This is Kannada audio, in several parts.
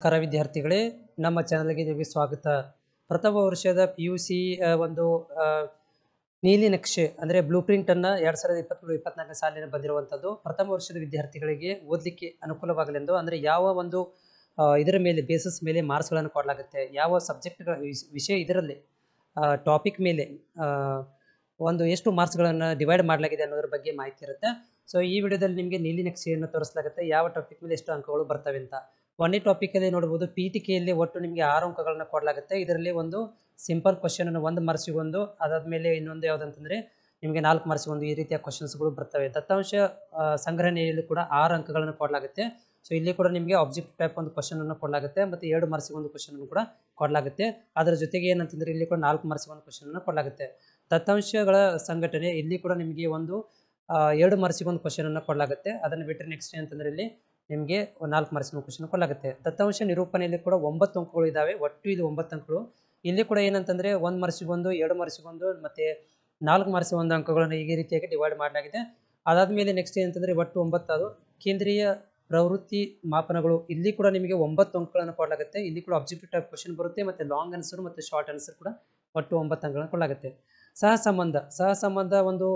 ನಮಸ್ಕಾರ ವಿದ್ಯಾರ್ಥಿಗಳೇ, ನಮ್ಮ ಚಾನಲ್ಗೆ ನಿಮಗೆ ಸ್ವಾಗತ. ಪ್ರಥಮ ವರ್ಷದ PUC ಒಂದು ನೀಲಿ ನಕ್ಷೆ ಅಂದರೆ ಬ್ಲೂ ಪ್ರಿಂಟ್ ಅನ್ನ 2023-24 ಸಾಲಿನ ಬಂದಿರುವಂಥದ್ದು. ಪ್ರಥಮ ವರ್ಷದ ವಿದ್ಯಾರ್ಥಿಗಳಿಗೆ ಓದಲಿಕ್ಕೆ ಅನುಕೂಲವಾಗಲೆಂದು ಅಂದರೆ ಯಾವ ಒಂದು ಇದರ ಮೇಲೆ ಬೇಸಿಸ್ ಮೇಲೆ ಮಾರ್ಕ್ಸ್ಗಳನ್ನು ಕೊಡಲಾಗುತ್ತೆ, ಯಾವ ಸಬ್ಜೆಕ್ಟ್ಗಳ ವಿಷಯ ಇದರಲ್ಲಿ ಟಾಪಿಕ್ ಮೇಲೆ ಒಂದು ಎಷ್ಟು ಮಾರ್ಕ್ಸ್ಗಳನ್ನು ಡಿವೈಡ್ ಮಾಡಲಾಗಿದೆ ಅನ್ನೋದ್ರ ಬಗ್ಗೆ ಮಾಹಿತಿ ಇರುತ್ತೆ. ಸೊ ಈ ವಿಡಿಯೋದಲ್ಲಿ ನಿಮಗೆ ನೀಲಿ ನಕ್ಷೆಯನ್ನು ತೋರಿಸಲಾಗುತ್ತೆ, ಯಾವ ಟಾಪಿಕ್ ಮೇಲೆ ಎಷ್ಟು ಅಂಕಗಳು ಬರ್ತವೆ ಅಂತ. ಒಂದೇ ಟಾಪಿಕ್ ಅಲ್ಲಿ ನೋಡಬಹುದು, ಪೀಠಿಕೆಯಲ್ಲಿ ಒಟ್ಟು ನಿಮಗೆ 6 ಅಂಕಗಳನ್ನು ಕೊಡಲಾಗುತ್ತೆ. ಇದರಲ್ಲಿ ಒಂದು ಸಿಂಪಲ್ ಕ್ವಶನ್ ಅನ್ನು 1 ಮಾರ್ಕ್ಸಿಗೆ ಒಂದು, ಅದಾದ್ಮೇಲೆ ಇನ್ನೊಂದು ಯಾವುದಂತಂದ್ರೆ ನಿಮಗೆ 4 ಮಾರ್ಕ್ಸಿಗೆ ಒಂದು, ಈ ರೀತಿಯ ಕ್ವಶನ್ಸ್ಗಳು ಬರ್ತವೆ. ದತ್ತಾಂಶ ಸಂಗ್ರಹಣೆಯಲ್ಲಿ ಕೂಡ 6 ಅಂಕಗಳನ್ನು ಕೊಡಲಾಗುತ್ತೆ. ಸೊ ಇಲ್ಲಿ ಕೂಡ ನಿಮಗೆ ಆಬ್ಜೆಕ್ಟ್ ಟೈಪ್ ಒಂದು ಕ್ವಶನ್ ಅನ್ನು ಕೊಡಲಾಗುತ್ತೆ, ಮತ್ತೆ 2 ಮಾರ್ಕ್ಸಿಗೆ ಒಂದು ಕ್ವಶನ್ ಅನ್ನು ಕೂಡ ಕೊಡಲಾಗುತ್ತೆ. ಅದರ ಜೊತೆಗೆ ಏನಂತಂದ್ರೆ ಇಲ್ಲಿ ಕೂಡ 4 ಮಾರ್ಕ್ಸಿಗೆ ಒಂದು ಕ್ವಶನ್ ಅನ್ನು ಕೊಡಲಾಗುತ್ತೆ. ದತ್ತಾಂಶಗಳ ಸಂಘಟನೆ ಇಲ್ಲಿ ಕೂಡ ನಿಮಗೆ ಒಂದು 2 ಮಾರ್ಕ್ಸಿಗೆ ಒಂದು ಕ್ವಶನ್ ಅನ್ನು ಕೊಡಲಾಗುತ್ತೆ. ಅದನ್ನು ಬಿಟ್ಟರೆ ನೆಕ್ಸ್ಟ್ ಅಂತಂದ್ರೆ ಇಲ್ಲಿ ನಿಮಗೆ 4 ಮಾರ್ಕ್ಸಿನ ಕ್ವಶನ್ ಕೊಡಲಾಗುತ್ತೆ. ದತ್ತಾಂಶ ನಿರೂಪಣೆಯಲ್ಲಿ ಕೂಡ 9 ಅಂಕಗಳು ಇದಾವೆ. ಒಟ್ಟು ಇದು 9 ಅಂಕಗಳು. ಇಲ್ಲಿ ಕೂಡ ಏನಂತಂದ್ರೆ 1 ಮಾರ್ಕ್ಸಿಗೆ ಒಂದು, 2 ಮಾರ್ಕ್ಸಿಗೆ ಒಂದು, ಮತ್ತೆ 4 ಮಾರ್ಕ್ಸಿಗೆ ಒಂದು ಅಂಕಗಳನ್ನು ಈ ರೀತಿಯಾಗಿ ಡಿವೈಡ್ ಮಾಡಲಾಗಿದೆ. ಅದಾದ್ಮೇಲೆ ನೆಕ್ಸ್ಟ್ ಏನಂತಂದ್ರೆ ಒಟ್ಟು 9 ಅದು ಕೇಂದ್ರೀಯ ಪ್ರವೃತ್ತಿ ಮಾಪನಗಳು. ಇಲ್ಲಿ ಕೂಡ ನಿಮಗೆ 9 ಅಂಕಗಳನ್ನು ಕೊಡಲಾಗುತ್ತೆ. ಇಲ್ಲಿ ಕೂಡ ಆಬ್ಜೆಕ್ಟಿವ್ ಟೈಪ್ ಕ್ವಶನ್ ಬರುತ್ತೆ, ಮತ್ತೆ ಲಾಂಗ್ ಆನ್ಸರ್ ಮತ್ತು ಶಾರ್ಟ್ ಆನ್ಸರ್ ಕೂಡ ಒಟ್ಟು 9 ಅಂಕಗಳನ್ನು ಕೊಡಲಾಗುತ್ತೆ. ಸಹ ಸಂಬಂಧ ಒಂದು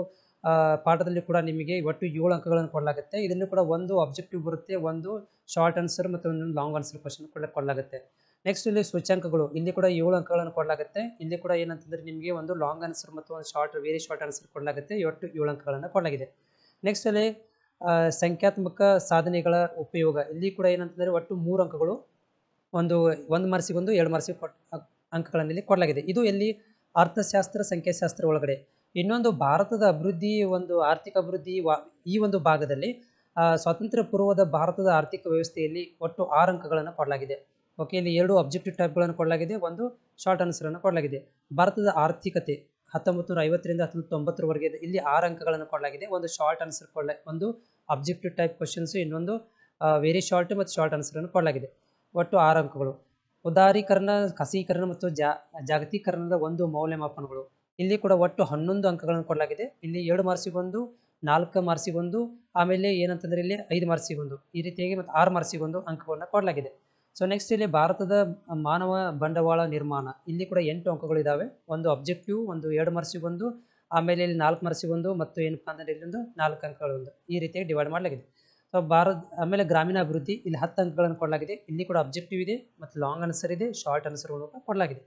ಪಾಠದಲ್ಲಿ ಕೂಡ ನಿಮಗೆ ಒಟ್ಟು 7 ಅಂಕಗಳನ್ನು ಕೊಡಲಾಗುತ್ತೆ. ಇದನ್ನು ಕೂಡ ಒಂದು ಆಬ್ಜೆಕ್ಟಿವ್ ಬರುತ್ತೆ, ಒಂದು ಶಾರ್ಟ್ ಆನ್ಸರ್ ಮತ್ತು ಒಂದು ಲಾಂಗ್ ಆನ್ಸರ್ ಕ್ವಶನ್ ಕೊಡಲಾಗುತ್ತೆ. ನೆಕ್ಸ್ಟ್ ಇಲ್ಲಿ ಸೂಚ್ಯಂಕಗಳು, ಇಲ್ಲಿ ಕೂಡ 7 ಅಂಕಗಳನ್ನು ಕೊಡಲಾಗುತ್ತೆ. ಇಲ್ಲಿ ಕೂಡ ಏನಂತಂದ್ರೆ ನಿಮಗೆ ಒಂದು ಲಾಂಗ್ ಆನ್ಸರ್ ಮತ್ತು ಒಂದು ವೆರಿ ಶಾರ್ಟ್ ಆನ್ಸರ್ ಕೊಡಲಾಗುತ್ತೆ. ಒಟ್ಟು 7 ಅಂಕಗಳನ್ನು ಕೊಡಲಾಗಿದೆ. ನೆಕ್ಸ್ಟ್ ಅಲ್ಲಿ ಸಂಖ್ಯಾತ್ಮಕ ಸಾಧನೆಗಳ ಉಪಯೋಗ, ಇಲ್ಲಿ ಕೂಡ ಏನಂತಂದ್ರೆ ಒಟ್ಟು 3 ಅಂಕಗಳು, ಒಂದು 1 ಮಾರ್ಕ್ಸಿಗೆ ಒಂದು, 2 ಮಾರ್ಕ್ಸಿಗೆ ಅಂಕಗಳನ್ನು ಇಲ್ಲಿ ಕೊಡಲಾಗಿದೆ. ಇದು ಎಲ್ಲಿ ಅರ್ಥಶಾಸ್ತ್ರ ಸಂಖ್ಯಾಶಾಸ್ತ್ರ ಒಳಗಡೆ. ಇನ್ನೊಂದು ಭಾರತದ ಅಭಿವೃದ್ಧಿ, ಒಂದು ಆರ್ಥಿಕ ಅಭಿವೃದ್ಧಿ ಈ ಒಂದು ಭಾಗದಲ್ಲಿ ಸ್ವಾತಂತ್ರ್ಯ ಪೂರ್ವದ ಭಾರತದ ಆರ್ಥಿಕ ವ್ಯವಸ್ಥೆಯಲ್ಲಿ ಒಟ್ಟು 6 ಅಂಕಗಳನ್ನು ಕೊಡಲಾಗಿದೆ. ಓಕೆ, ಇಲ್ಲಿ 2 ಆಬ್ಜೆಕ್ಟಿವ್ ಟೈಪ್ಗಳನ್ನು ಕೊಡಲಾಗಿದೆ, ಒಂದು ಶಾರ್ಟ್ ಆನ್ಸರ್ ಅನ್ನು ಕೊಡಲಾಗಿದೆ. ಭಾರತದ ಆರ್ಥಿಕತೆ 1950ರಿಂದ 1990ರವರೆಗೆ ಇಲ್ಲಿ 6 ಅಂಕಗಳನ್ನು ಕೊಡಲಾಗಿದೆ. ಒಂದು ಶಾರ್ಟ್ ಆನ್ಸರ್ ಒಂದು ಆಬ್ಜೆಕ್ಟಿವ್ ಟೈಪ್ ಕ್ವಶನ್ಸ್, ಇನ್ನೊಂದು ವೆರಿ ಶಾರ್ಟ್ ಮತ್ತು ಶಾರ್ಟ್ ಆನ್ಸರ್ ಅನ್ನು ಕೊಡಲಾಗಿದೆ. ಒಟ್ಟು 6 ಅಂಕಗಳು. ಉದಾರೀಕರಣ, ಖಾಸಗೀಕರಣ ಮತ್ತು ಜಾಗತೀಕರಣದ ಒಂದು ಮೌಲ್ಯಮಾಪನಗಳು, ಇಲ್ಲಿ ಕೂಡ ಒಟ್ಟು 11 ಅಂಕಗಳನ್ನು ಕೊಡಲಾಗಿದೆ. ಇಲ್ಲಿ 2 ಮಾರ್ಕ್ಸಿಗೆ ಒಂದು, 4 ಮಾರ್ಕ್ಸಿಗೆ ಒಂದು, ಆಮೇಲೆ ಏನಂತಂದ್ರೆ ಇಲ್ಲಿ 5 ಮಾರ್ಕ್ಸಿಗೆ ಒಂದು, ಈ ರೀತಿಯಾಗಿ ಮತ್ತು 6 ಮಾರ್ಕ್ಸಿಗೆ ಒಂದು ಅಂಕಗಳನ್ನು ಕೊಡಲಾಗಿದೆ. ಸೊ ನೆಕ್ಸ್ಟ್ ಇಲ್ಲಿ ಭಾರತದ ಮಾನವ ಬಂಡವಾಳ ನಿರ್ಮಾಣ, ಇಲ್ಲಿ ಕೂಡ 8 ಅಂಕಗಳು ಇದಾವೆ. ಒಂದು ಆಬ್ಜೆಕ್ಟಿವ್, ಒಂದು 2 ಮಾರ್ಕ್ಸಿಗೆ ಒಂದು, ಆಮೇಲೆ ಇಲ್ಲಿ 4 ಮಾರ್ಕ್ಸಿಗೆ ಒಂದು, ಮತ್ತು ಏನಪ್ಪಾ ಅಂದ್ರೆ ಇಲ್ಲೊಂದು 4 ಅಂಕಗಳು ಒಂದು, ಈ ರೀತಿಯಾಗಿ ಡಿವೈಡ್ ಮಾಡಲಾಗಿದೆ. ಸೊ ಆಮೇಲೆ ಗ್ರಾಮೀಣ ಅಭಿವೃದ್ಧಿ, ಇಲ್ಲಿ 10 ಅಂಕಗಳನ್ನು ಕೊಡಲಾಗಿದೆ. ಇಲ್ಲಿ ಕೂಡ ಆಬ್ಜೆಕ್ಟಿವ್ ಇದೆ, ಮತ್ತು ಲಾಂಗ್ ಆನ್ಸರ್ ಇದೆ, ಶಾರ್ಟ್ ಆನ್ಸರ್ ಕೊಡಲಾಗಿದೆ.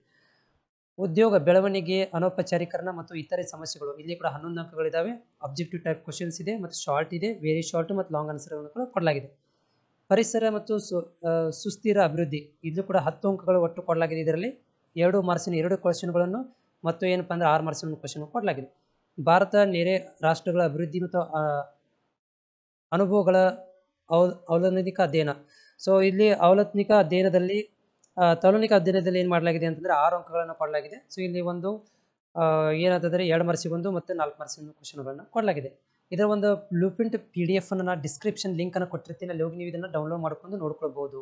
ಉದ್ಯೋಗ ಬೆಳವಣಿಗೆ, ಅನೌಪಚಾರೀಕರಣ ಮತ್ತು ಇತರೆ ಸಮಸ್ಯೆಗಳು, ಇಲ್ಲಿ ಕೂಡ 11 ಅಂಕಗಳಿದಾವೆ. ಆಬ್ಜೆಕ್ಟಿವ್ ಟೈಪ್ ಕ್ವಶನ್ಸ್ ಇದೆ, ಮತ್ತು ಶಾರ್ಟ್ ಇದೆ, ವೆರಿ ಶಾರ್ಟ್ ಮತ್ತು ಲಾಂಗ್ ಆನ್ಸರ್ ಕೂಡ ಕೊಡಲಾಗಿದೆ. ಪರಿಸರ ಮತ್ತು ಸುಸ್ಥಿರ ಅಭಿವೃದ್ಧಿ, ಇಲ್ಲೂ ಕೂಡ 10 ಅಂಕಗಳು ಒಟ್ಟು ಕೊಡಲಾಗಿದೆ. ಇದರಲ್ಲಿ 2 ಮಾರ್ಕ್ಸಿನ 2 ಕ್ವಶನ್ಗಳನ್ನು ಮತ್ತು ಏನಪ್ಪಾ ಅಂದ್ರೆ 6 ಮಾರ್ಕ್ಸಿನ ಕ್ವಶನ್ ಕೊಡಲಾಗಿದೆ. ಭಾರತ ನೆರೆ ರಾಷ್ಟ್ರಗಳ ಅಭಿವೃದ್ಧಿ ಮತ್ತು ಅನುಭವಗಳ ಅವಲಂಬಿಕ ಅಧ್ಯಯನ. ಸೊ ಇಲ್ಲಿ ಅವಲಂಬಿಕ ಅಧ್ಯಯನದಲ್ಲಿ ತೌಲನಿಕ ಅಧ್ಯಯನದಲ್ಲಿ ಏನು ಮಾಡಲಾಗಿದೆ ಅಂತಂದ್ರೆ 6 ಅಂಕಗಳನ್ನು ಕೊಡಲಾಗಿದೆ. ಸೊ ಇಲ್ಲಿ ಒಂದು ಏನಂತಂದ್ರೆ 2 ಮಾರ್ಕ್ಸಿಗೆ ಒಂದು ಮತ್ತು 4 ಮಾರ್ಕ್ಸಿನ ಕ್ವಶನ್ಗಳನ್ನು ಕೊಡಲಾಗಿದೆ. ಇದರ ಒಂದು ಬ್ಲೂ ಪ್ರಿಂಟ್ PDF ಅನ್ನು ಡಿಸ್ಕ್ರಿಪ್ಷನ್ ಲಿಂಕ್ ಅನ್ನು ಕೊಟ್ಟಿರ್ತೀನಿ, ಅಲ್ಲಿ ಹೋಗಿ ನೀವು ಇದನ್ನು ಡೌನ್ಲೋಡ್ ಮಾಡ್ಕೊಂಡು ನೋಡ್ಕೊಳ್ಬಹುದು.